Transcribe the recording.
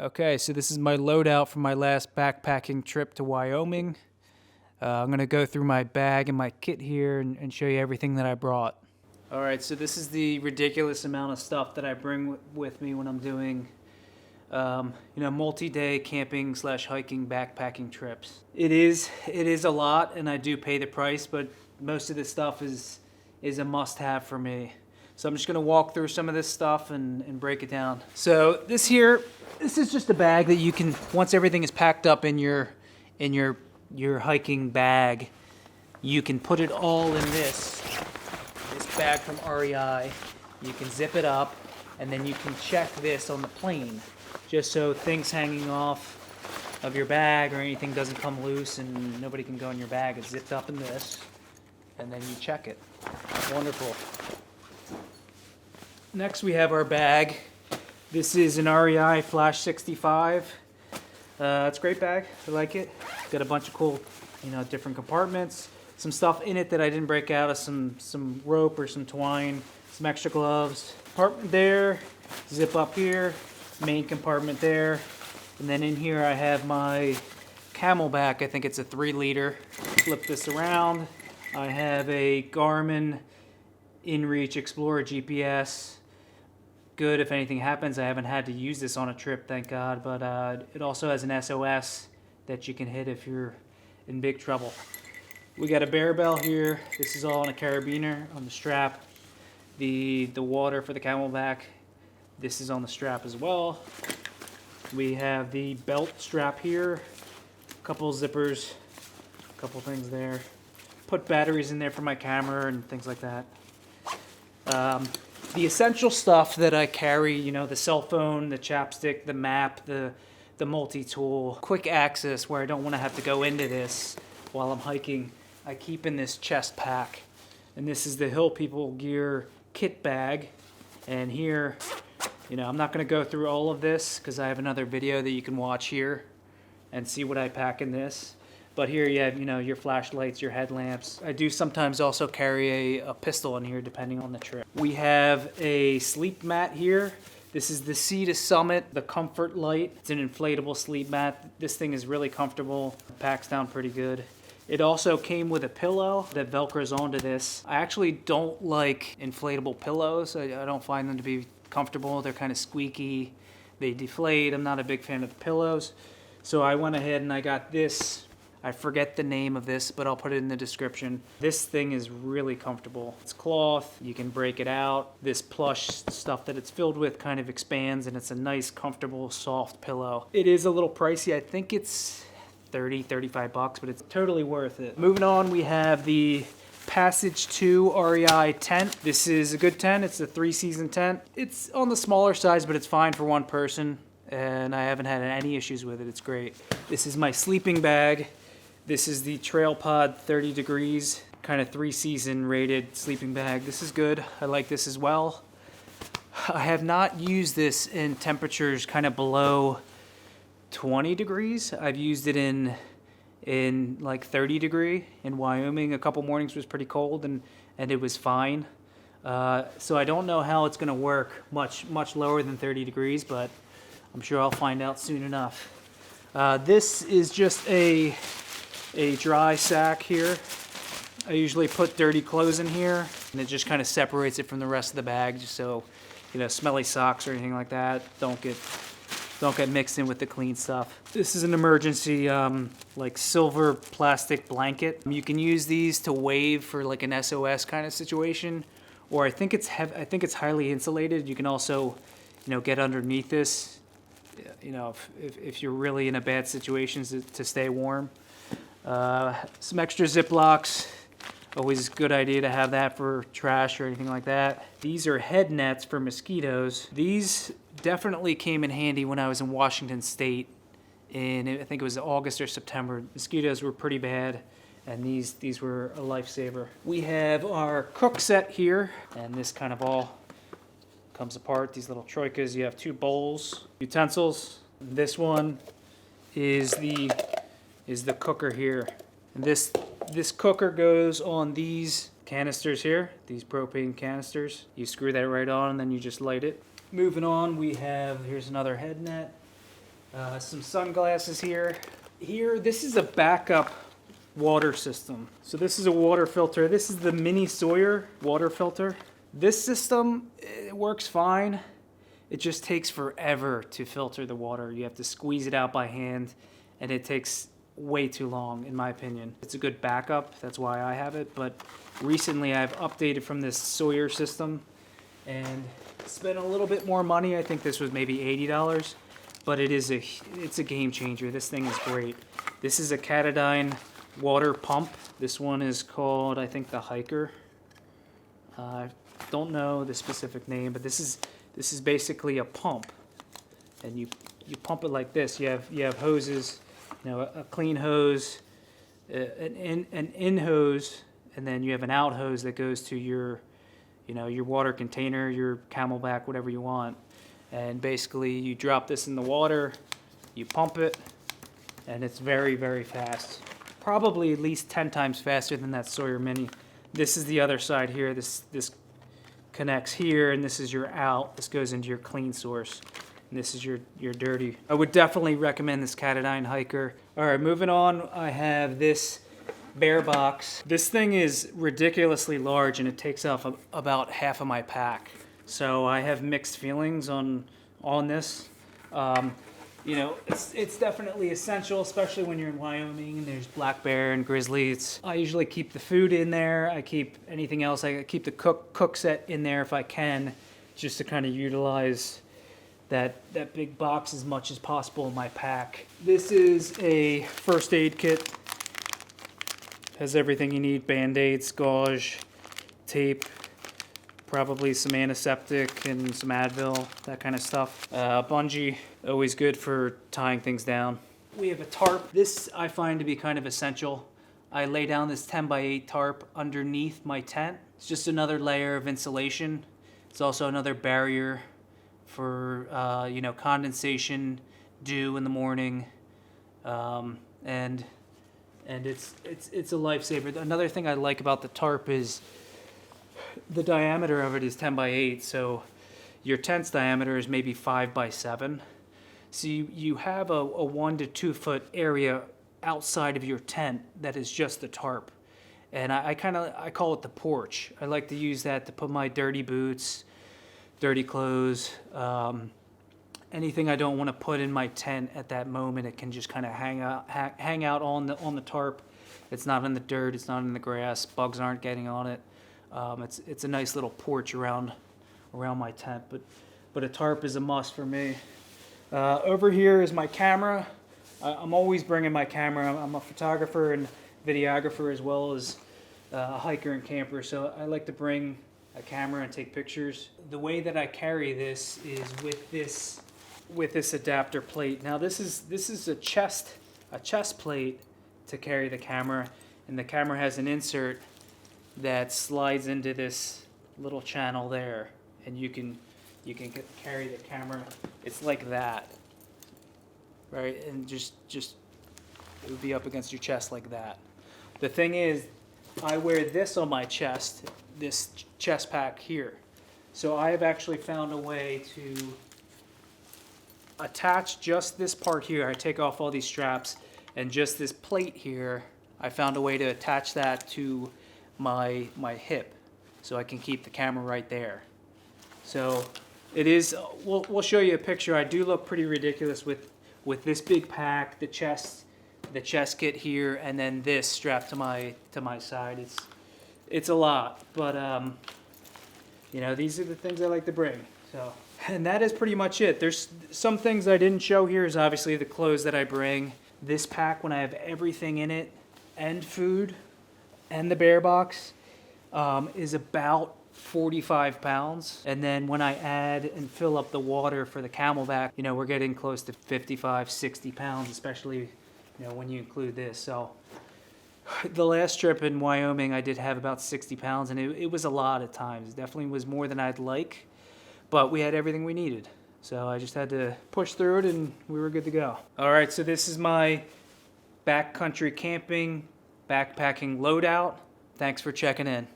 Okay, so this is my loadout from my last backpacking trip to Wyoming. I'm going to go through my bag and my kit here and show you everything that I brought. Alright, so this is the ridiculous amount of stuff that I bring with me when I'm doing, multi-day camping / hiking backpacking trips. It is a lot, and I do pay the price, but most of this stuff is a must-have for me. So I'm just going to walk through some of this stuff and break it down. So this is just a bag that you can, once everything is packed up in your hiking bag, you can put it all in this bag from REI. You can zip it up, and then you can check this on the plane, just so things hanging off of your bag or anything doesn't come loose and nobody can go in your bag. It's zipped up in this, and then you check it. Wonderful. Next we have our bag. This is an REI Flash 65. It's a great bag. I like it. It's got a bunch of cool, different compartments. Some stuff in it that I didn't break out, some rope or some twine, some extra gloves. Compartment there, zip up here, main compartment there. And then in here I have my camelbak. I think it's a 3-liter. Flip this around. I have a Garmin InReach Explorer GPS. Good if anything happens. I haven't had to use this on a trip, thank God, but it also has an SOS that you can hit if you're in big trouble. We got a bear bell here. This is all on a carabiner on the strap. The water for the camelbak, this is on the strap as well. We have the belt strap here, a couple zippers, a couple things there. Put batteries in there for my camera and things like that. The essential stuff that I carry, the cell phone, the chapstick, the map, the multi-tool, quick access where I don't want to have to go into this while I'm hiking, I keep in this chest pack. And this is the Hill People Gear kit bag. And here, I'm not going to go through all of this because I have another video that you can watch here and see what I pack in this. But here you have, your flashlights, your headlamps. I do sometimes also carry a pistol in here depending on the trip. We have a sleep mat here. This is the Sea to Summit, the Comfort Light. It's an inflatable sleep mat. This thing is really comfortable. It packs down pretty good. It also came with a pillow that velcros onto this. I actually don't like inflatable pillows. I don't find them to be comfortable. They're kind of squeaky. They deflate. I'm not a big fan of the pillows. So I went ahead and I got this. I forget the name of this, but I'll put it in the description. This thing is really comfortable. It's cloth, you can break it out. This plush stuff that it's filled with kind of expands, and it's a nice, comfortable, soft pillow. It is a little pricey. I think it's 30, 35 bucks, but it's totally worth it. Moving on, we have the Passage 2 REI tent. This is a good tent. It's a 3-season tent. It's on the smaller size, but it's fine for one person, and I haven't had any issues with it. It's great. This is my sleeping bag. This is the Trail Pod 30 degrees, kind of 3-season rated sleeping bag. This is good. I like this as well. I have not used this in temperatures kind of below 20 degrees. I've used it in like 30 degree in Wyoming. A couple mornings was pretty cold and it was fine. So I don't know how it's going to work much lower than 30 degrees, but I'm sure I'll find out soon enough. This is just a dry sack here. I usually put dirty clothes in here, and it just kind of separates it from the rest of the bag, just so smelly socks or anything like that don't get mixed in with the clean stuff. This is an emergency like silver plastic blanket. You can use these to wave for like an SOS kind of situation, or I think it's highly insulated. You can also get underneath this if you're really in a bad situation to stay warm. Some extra Ziplocs, always a good idea to have that for trash or anything like that. These are head nets for mosquitoes. These definitely came in handy when I was in Washington State I think it was August or September. Mosquitoes were pretty bad, and these were a lifesaver. We have our cook set here, and this kind of all comes apart, these little troikas. You have 2 bowls, utensils. This one is the cooker here. And this cooker goes on these canisters here, these propane canisters. You screw that right on and then you just light it. Moving on, here's another head net. Some sunglasses here. Here, this is a backup water system. So this is a water filter. This is the Mini Sawyer water filter. This system, it works fine. It just takes forever to filter the water. You have to squeeze it out by hand, and it takes way too long, in my opinion. It's a good backup, that's why I have it, but recently I've updated from this Sawyer system and spent a little bit more money. I think this was maybe $80, but it's a game changer. This thing is great. This is a Katadyn water pump. This one is called, I think, the Hiker. I don't know the specific name, but this is basically a pump, and you pump it like this. You have hoses, a clean hose, an in hose, and then you have an out hose that goes to your water container, your camelbak, whatever you want. And basically you drop this in the water, you pump it, and it's very, very fast. Probably at least 10 times faster than that Sawyer Mini. This is the other side here. This connects here, and this is your out. This goes into your clean source, and this is your dirty. I would definitely recommend this Katadyn Hiker. All right, moving on, I have this bear box. This thing is ridiculously large, and it takes up about half of my pack. So I have mixed feelings on this. It's definitely essential, especially when you're in Wyoming and there's black bear and grizzly. I usually keep the food in there. I keep anything else. I keep the cook set in there if I can, just to kind of utilize that big box as much as possible in my pack. This is a first aid kit. Has everything you need: Band-Aids, gauze, tape, probably some antiseptic and some Advil, that kind of stuff. Bungee, always good for tying things down. We have a tarp. This I find to be kind of essential. I lay down this 10x8 tarp underneath my tent. It's just another layer of insulation. It's also another barrier for condensation, dew in the morning, and it's a lifesaver. Another thing I like about the tarp is the diameter of it is 10x8, so your tent's diameter is maybe 5x7. So you have a 1 to 2 foot area outside of your tent that is just the tarp. And I call it the porch. I like to use that to put my dirty boots, dirty clothes, anything I don't want to put in my tent at that moment. It can just kind of hang out on the tarp. It's not in the dirt, it's not in the grass, bugs aren't getting on it. It's a nice little porch around my tent, but a tarp is a must for me. Over here is my camera. I'm always bringing my camera. I'm a photographer and videographer as well as a hiker and camper, so I like to bring a camera and take pictures. The way that I carry this is with this adapter plate. Now this is a chest plate to carry the camera, and the camera has an insert that slides into this little channel there, and you can carry the camera. It's like that, right? And just it would be up against your chest like that. The thing is, I wear this on my chest, this chest pack here. So I have actually found a way to attach just this part here. I take off all these straps, and just this plate here, I found a way to attach that to my hip, so I can keep the camera right there. So it is, we'll show you a picture. I do look pretty ridiculous with this big pack, the chest kit here, and then this strapped to my side. It's a lot, but these are the things I like to bring. So, and that is pretty much it. There's some things I didn't show here is obviously the clothes that I bring. This pack, when I have everything in it, and food, and the bear box, is about 45 pounds. And then when I add and fill up the water for the camelbak, we're getting close to 55, 60 pounds, especially, when you include this. So the last trip in Wyoming, I did have about 60 pounds, and it was a lot at times. It definitely was more than I'd like, but we had everything we needed. So I just had to push through it, and we were good to go. All right, so this is my backcountry camping, backpacking loadout. Thanks for checking in.